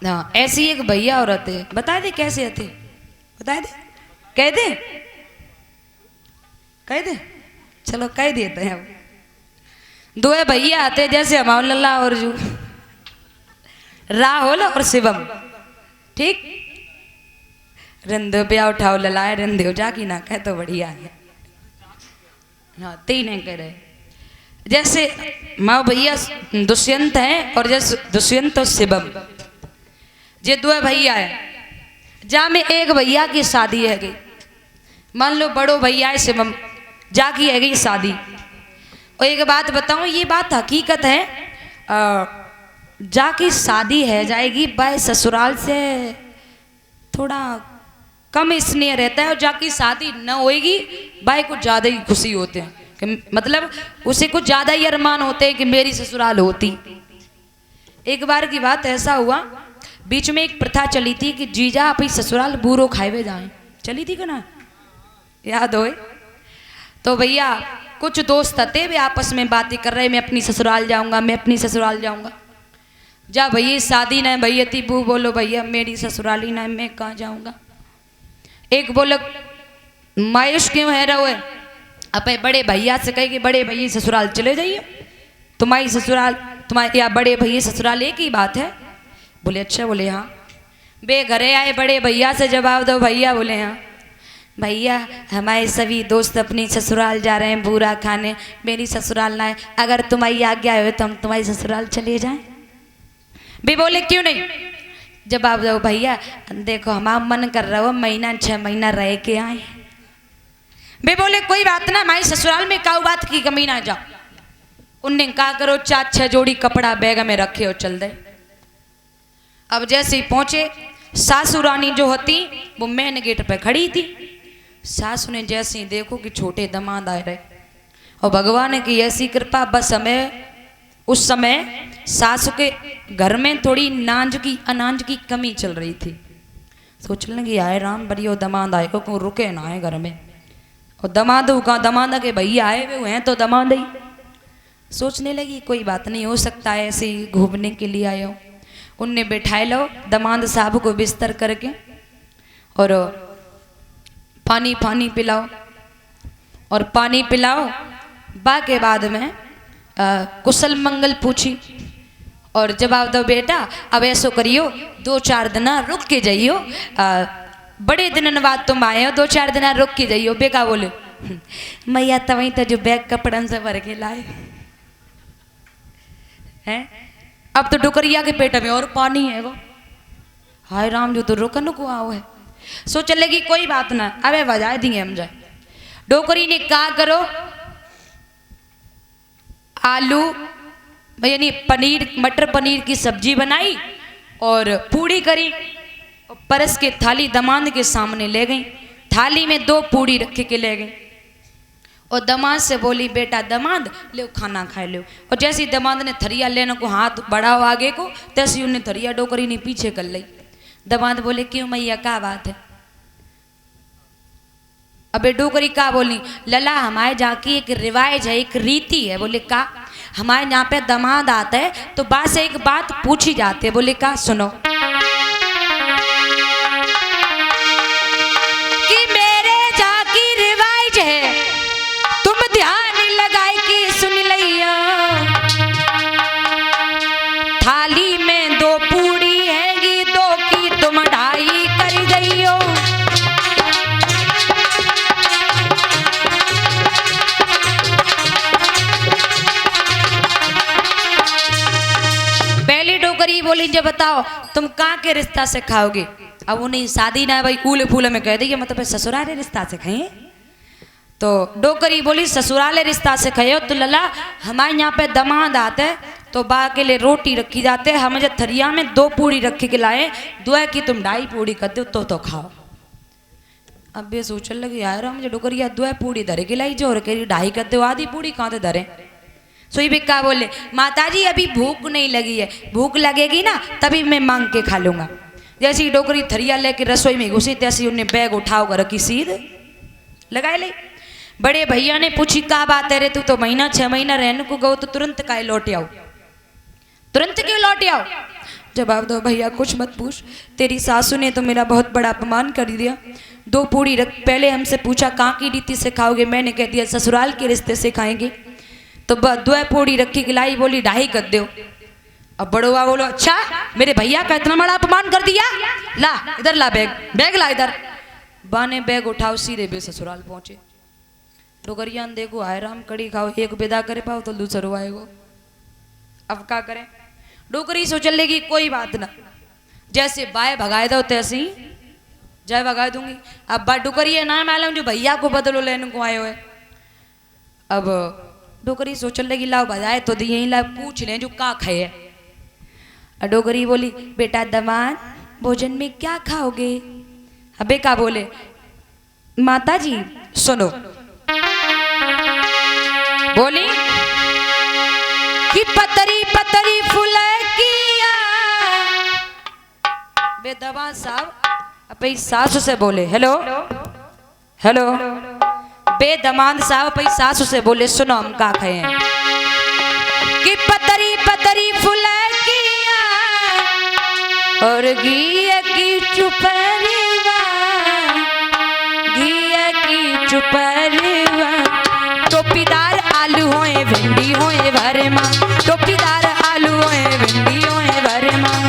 हाँ ऐसी एक भैया औरत है, बता दे कैसे थे, बता दे, कह दे, कह दे, चलो कह देते हैं। अब दो भैया आते जैसे हमारे लल्ला और जू राहुल और शिवम, ठीक, रंधो पे उठाओ ललाए रंधो जाकी ना कह तो बढ़िया है। हाँ तीन कह रहे जैसे माँ भैया दुष्यंत है और जैसे दुष्यंत और शिवम, ये दो भैया है। जा में एक भैया की शादी है गई, मान लो बड़ो भैया है शिवम, जा की है गई शादी। और एक बात बताऊं, ये बात हकीकत है, जा की शादी है जाएगी बाय ससुराल से थोड़ा कम स्नेह रहता है, और जाकी शादी न होएगी बाय कुछ ज़्यादा ही खुशी होते हैं कि मतलब उसे कुछ ज़्यादा ही अरमान होते हैं कि मेरी ससुराल होती। एक बार की बात ऐसा हुआ, बीच में एक प्रथा चली थी कि जीजा अपनी ससुराल बूरो खाए जाएं, चली थी कि ना, याद होए। तो भैया कुछ दोस्त थे, वे आपस में बातें कर रहे, मैं अपनी ससुराल जाऊंगा, मैं अपनी ससुराल जाऊंगा। जा भैया शादी ना भैया थी, बू बोलो भैया मेरी ससुराल ही ना, मैं कहाँ जाऊंगा। एक बोलो मायूस क्यों है रहो, अपने बड़े भैया से कहे कि बड़े भैया ससुराल चले जाइए, तुम्हारी ससुराल तुम्हारे या बड़े भैया ससुराल एक ही बात है। बोले अच्छा, बोले हाँ। बे घरे आए बड़े भैया से जवाब दो, भैया बोले हाँ भैया हमारे सभी दोस्त अपनी ससुराल जा रहे हैं बूरा खाने, मेरी ससुराल ना है, अगर तुम्हारी आज्ञा हो तो हम तुम्हारी ससुराल चले जाएं। बे बोले क्यों नहीं, जवाब दो भैया देखो हमारा मन कर रहा हो महीना 6 महीना रह के आए। बे बोले कोई बात ना, हमारी ससुराल में काऊ बात की कमी ना जाओ। उनने कहा करो 4-6 जोड़ी कपड़ा बैग में रखे और चल दे। अब जैसे ही पहुंचे, सासू रानी जो होती वो मेन गेट पे खड़ी थी। सासू ने जैसे ही देखो कि छोटे दामाद आए रहे, और भगवान की ऐसी कृपा, बस हमें उस समय सासू के घर में थोड़ी अनाज की कमी चल रही थी। सोचने लगी आए राम बढ़िया दामाद आए को रुके ना आए घर में, और दामाद का दामाद के भैया आए हुए हैं तो दामाद ही। सोचने लगी कोई बात नहीं, हो सकता है ऐसे ही घूमने के लिए आए हो। उनने बैठाए लो दामाद साहब को बिस्तर करके, और पानी पिलाओ, और पानी पिलाओ बा के बाद में कुशल मंगल पूछी, और जवाब दो बेटा अब ऐसो करियो 2-4 दिन रुक के जाइयो, बड़े दिन बाद तुम आए हो, 2-4 दिन रुक के जाइयो। बेका बोले मैया तवहीं तो जो बैग कपड़न से भर के लाए हैं, अब तो डुकरिया के पेट में और पानी है वो, हाय राम जो तो रुकन को आओ है। सोच लगी कोई बात ना, अबे बजाए दिए हम जाए। डोकरी ने कहा करो आलू यानी पनीर मटर पनीर की सब्जी बनाई और पूड़ी करी, और परस के थाली दामाद के सामने ले गई। थाली में 2 पूड़ी रख के ले गई, और दामाद से बोली बेटा दामाद ले खाना खा लो। और जैसे ही दामाद ने थरिया लेने को हाथ बढ़ाओ आगे को, तैसे उन्हें थरिया डोकरी ने पीछे कर ली। दामाद बोले क्यों मैया क्या बात है। अबे डोकरी का बोली लला हमारे जहाँ की एक रिवाज है, एक रीति है। बोले का, हमारे यहाँ पे दामाद आता है तो बात से एक बात पूछी जाती है। बोले का, सुनो कि मेरे जहाँ की रिवाज है, तुम ध्यान लगाए कि सुन लिया, थाली में 2 पूड़ी हैगी, 2 की तुम ढाई कर जाइयो। बोली जब बताओ तुम कहाँ के रिश्ता से खाओगे। अब उन्हें शादी ना भाई कूले फूले में कह दी मतलब ससुराले रिश्ता से खाए। तो डोकरी बोली ससुराले रिश्ता से खाए हो तो लला हमारे यहाँ पे दामाद आते हैं तो बा के लिए रोटी रखी जाते है, हम जब थरिया में 2 पूड़ी रखी के लाए, 2 की तुम 2.5 पूड़ी करते हो तो खाओ। अब ये सोचने लगे यार मुझे डोकरिया 2 पूड़ी धरे के लाई जो और कह 2.5 करते हो, आधी पूड़ी कहाँ से धरे। सोई बिक्का बोले माताजी अभी भूख नहीं लगी है, भूख लगेगी ना तभी मैं मांग के खा लूंगा। जैसे ही डोकरी थरिया लेके रसोई में घुसी तैसे उन्हें बैग उठाओ कर रखी सीध लगाए ले। बड़े भैया ने पूछी क्या बात है रे, तू तो महीना 6 महीना रहने को गो तो तुरंत काहे लौट आओ, तुरंत क्यों लौट आओ। जवाब दो भैया, कुछ मत पूछ। तेरी सासू ने तो मेरा बहुत बड़ा अपमान कर दिया। 2 पूड़ी रख, पहले हमसे पूछा कहाँ की रीति से खाओगे, मैंने कह दिया ससुराल के रिश्ते से खाएंगे। तो 2 पूड़ी रखी खिलाई, बोली 2.5 कर दो। अब बड़ोआ बोलो अच्छा मेरे भैया का इतना बड़ा अपमान कर दिया, ला इधर ला बैग, बैग ला इधर। बा ने बैग उठाओ, सीधे बे ससुराल पहुंचे। डोगरिया देखो आए राम, कड़ी खाओ, एक विदा करे पाओ तो दूसरो आएगो। अब क्या करें, डोगरी सोच लेगी कोई बात ना, जैसे बाय भगाए दो तैसे ही जय भगा दूंगी। अब बा डोगरी ना मालूम जो भैया को बदलो लेने को आए हुए। अब डोगरी सोच लेगी लाओ बजाए तो दिए, ला पूछ लें जो का खाए है। डोगरी बोली बेटा दमाद भोजन में क्या खाओगे। अबे का बोले माता जी सुनो, बोली कि पतरी पतरी फुलकिया। बे दमाद साहब अपनी सासू से बोले हेलो हेलो, बे दमाद साहब अपनी सासू से बोले सुनो हम का खाए हैं कि पतरी पतरी फुलकिया और घी की चुपरवा, घी की चुपरवा। टोपीदार आलू होए भिंडी होए भरे माँ, टोपीदार आलू होए भिंडी होए भरे माँ।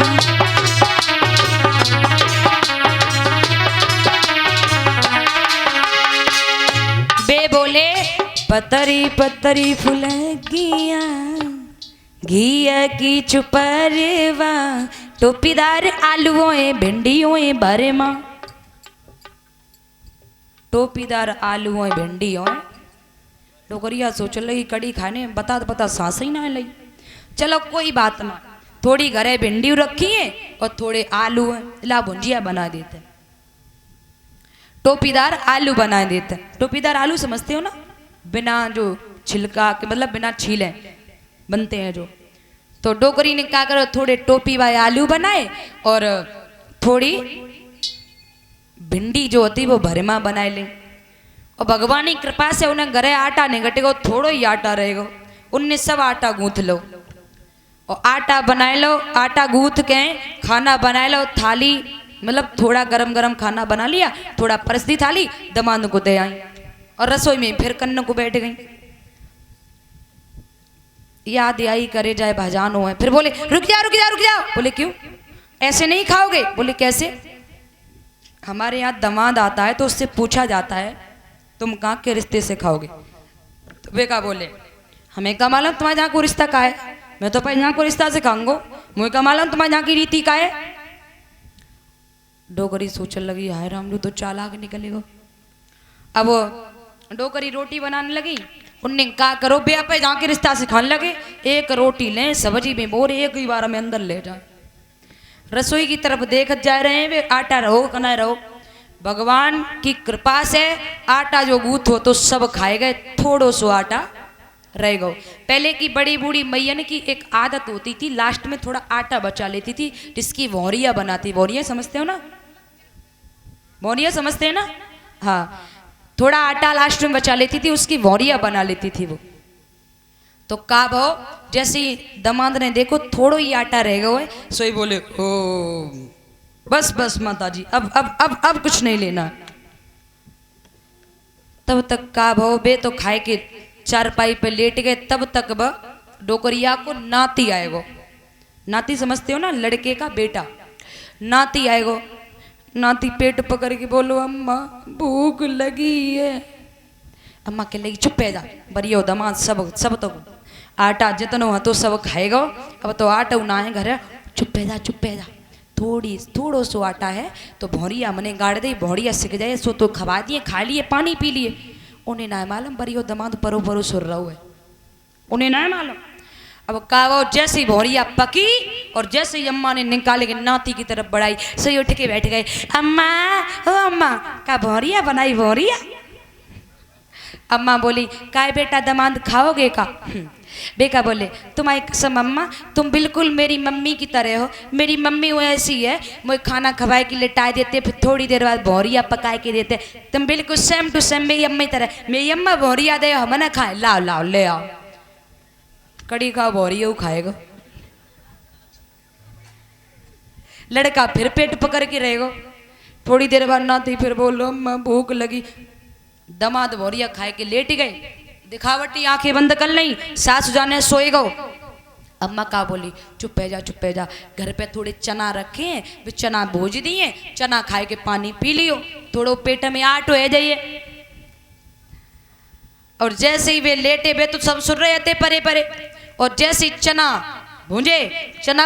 बे बोले पतरी पतरी फुलकिया, घी की चुपरवा, टोपीदार आलू होए भिंडी होए भरे माँ। टोपीदार आलू होए भिंडी होए। डोगरिया सोच लगी कड़ी खाने बता सांस ही ना लई। चलो कोई बात ना, थोड़ी घरे भिंडी रखी है और थोड़े आलू है, ला भुंजिया बना देते, टोपीदार आलू बना देते। टोपीदार आलू समझते हो ना, बिना जो छिलका के मतलब बिना छीले बनते हैं जो। तो डोगरी ने क्या करो थोड़े टोपी वाले आलू बनाए और थोड़ी भिंडी जो होती वो भरमा बनाए ले। और भगवान की कृपा से उन्हें घरे आटा नहीं घटेगा, थोड़ो ही आटा रहेगा, उनने सब आटा गूंथ लो और आटा बनाए लो। आटा गूंथ के खाना बनाए लो, थाली मतलब थोड़ा गरम गरम खाना बना लिया, थोड़ा परस दी थाली, दमाद को दे आई और रसोई में फिर कन्न को बैठ गई। याद आई करे जाए भाजान हो है, फिर बोले रुक जाओ रुक जाओ रुक जाओ। बोले क्यों, ऐसे नहीं खाओगे। बोले कैसे, हमारे यहाँ दमाद आता है तो उससे पूछा जाता है तुम कहाँ के रिश्ते से खाओगे। तो वे का बोले हमें का मालूम तुम्हारे यहाँ को रिश्ता का है, मैं तो यहाँ को रिश्ता से खाऊंगो, मुझे का मालूम तुम्हारे यहाँ की रीति का है। डोगरी सोचने लगी हाय राम तो चालाक निकलेगा। अब वो डोगरी रोटी बनाने लगी, उनने कहा करो बे पे जहाँ के रिश्ता सिखाने लगे, एक रोटी लें सब्जी में बोर एक ही बार में अंदर ले जाए। रसोई की तरफ देख जा रहे हैं वे, आटा रहो कना रहो। भगवान की कृपा से आटा जो गूथ हो तो सब खाए गए, थोड़ो सो आटा रह गो। पहले की बड़ी बूढ़ी मैयन की एक आदत होती थी, लास्ट में थोड़ा आटा बचा लेती थी, जिसकी वोरिया बनाती। वोरिया समझते हो ना, वोरिया समझते हैं ना, हाँ, थोड़ा आटा लास्ट में बचा लेती थी, उसकी वोरिया बना लेती थी वो। तो का भाव जैसे दमाद ने देखो थोड़ो ही आटा रह गया है, सोई बोले ओ बस बस माता जी अब कुछ नहीं लेना। तब तक का भाव बे तो खाए के चारपाई पे लेट गए, तब तक ब डोकरिया को नाती आएगो। नाती समझते हो ना, लड़के का बेटा, नाती आएगो। नाती पेट पकड़ के बोलो अम्मा भूख लगी है। अम्मा के लगी चुप जा बरियो दमाद सब तो आटा जितनो है तो सब खाएगा, अब तो आटा ना है घर, चुप जा थोड़ो सो आटा है तो भौरिया मने गाड़ दे, भौरिया सिक जाए सो तो खवा दिए, खा लिए, पानी पी लिए। उन्हें ना मालूम बरियो दमाद परो परो सुर रहा है, उन्हें ना मालूम। अब कागो जैसी भौरिया पकी और जैसे ही अम्मा ने निकाले के नाती की तरफ बढ़ाई, सही उठ के बैठ गए। अम्मा ओ अम्मा का भौरिया बनाई भौरिया। अम्मा बोली काय बेटा दमाद खाओगे का। बेका बोले तुम्हारी कसम अम्मा तुम बिल्कुल मेरी मम्मी की तरह हो, मेरी मम्मी वो ऐसी है, मुझे खाना खवाए के लिटाए देते, फिर थोड़ी देर बाद भौरिया पकाए के देते, तुम बिल्कुल सेम टू सेम मेरी अम्मा की तरह। मेरी अम्मा भौरिया दे हम ना खाए, लाओ लाओ ले आओ, कड़ी खाओ भौरिया खाएगा। लड़का फिर पेट पकड़ के रहेगा। थोड़ी देर बाद नाती फिर बोलो अम्मा भूख लगी। दमाद बोरिया खाए के लेट गए, दिखावटी आंखें बंद कर ली। सासू जाने सोए गो। अम्मा का बोली चुप है जा, चुप है जा, घर पे थोड़े चना रखे हैं, वे चना भूज दिए, चना खाए के पानी पी लियो, थोड़ो पेट में आट हो जाइए। और जैसे ही वे लेटे वे तो सब सुन रहे थे परे परे। और जैसे ही चना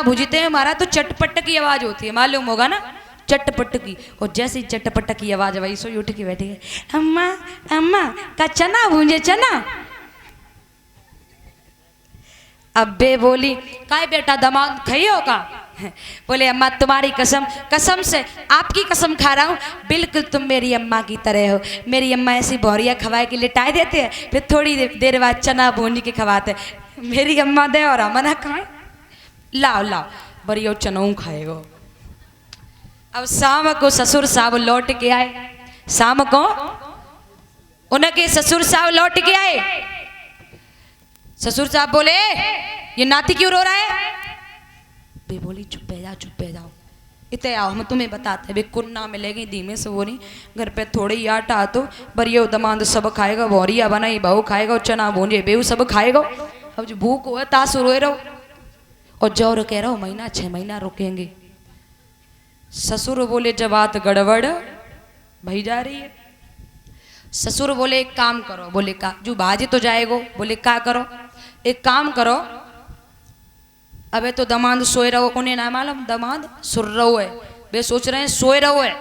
भूजते हैं हमारा तो चटपट की आवाज होती है, मालूम होगा ना, चटपट की। और जैसे ही चटपट की आवाज वही सो उठ के बैठी है, अम्मा अम्मा का चना भूंजे चना। अब बे बोली काय बेटा दमाद खाइयो का? बोले अम्मा तुम्हारी कसम, कसम से आपकी कसम खा रहा हूँ, बिल्कुल तुम मेरी अम्मा की तरह हो। मेरी अम्मा ऐसी बोरिया खवाए के लिटाए देते हैं, फिर थोड़ी देर बाद चना भूंज के खवाते। मेरी अम्मा दे और अम्मा ना खाए, लाओ लाओ बरियो चना खाएगो। अब शाम को ससुर साहब लौट के आए, शाम को उनके ससुर साहब लौट के आए। ससुर साहब बोले ये नाती क्यों रो रहा है? बे बोली चुप है जाओ, इतने आओ हम तुम्हें बताते। वे कुन्ना मिलेगी धीमे से बोली घर पे थोड़ी ही आटा तो बरियो दमाद सब खाएगा, बोरिया बनाई बहू खाएगा, चना भूंजे बेऊ सब खाएगा। अब जो भूख हो तासु रोए रहो और जोर कह रहा हो महीना 6 महीना रुकेंगे। ससुर बोले जब बात गड़बड़ भई जा रही है। ससुर बोले एक काम करो। बोले का? जो बाजे तो जाएगो। बोले का करो? एक काम करो, अबे तो दमाद सोए रहो, उन्हें ना मालूम दमाद सुर रहो है, वे सोच रहे हैं सोए रहो है।